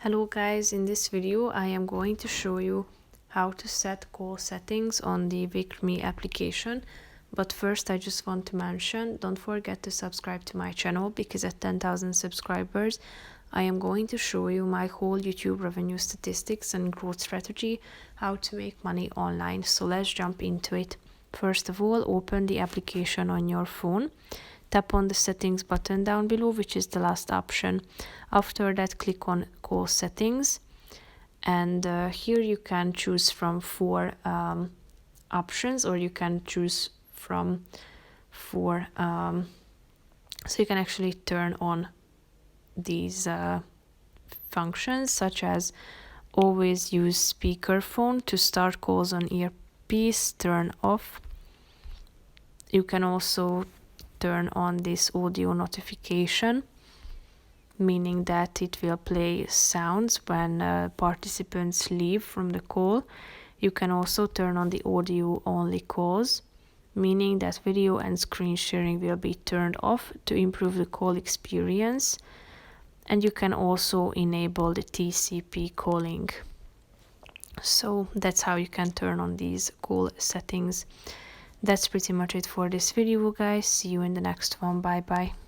Hello guys, in this video I am going to show you how to set call settings on the Wickr Me application. But first I just want to mention, don't forget to subscribe to my channel, because at 10,000 subscribers I am going to show you my whole YouTube revenue statistics and growth strategy, how to make money online. So let's jump into it. First of all, open the application on your phone. Tap on the settings button down below, which is the last option. After that, click on call settings, and here you can choose from four options, or you can choose from four so you can actually turn on these functions, such as always use speakerphone to start calls on earpiece, turn off. You can also turn on this audio notification, meaning that it will play sounds when participants leave from the call. You can also turn on the audio only calls, meaning that video and screen sharing will be turned off to improve the call experience. And you can also enable the TCP calling. So that's how you can turn on these call settings. That's pretty much it for this video, guys. See you in the next one. Bye bye.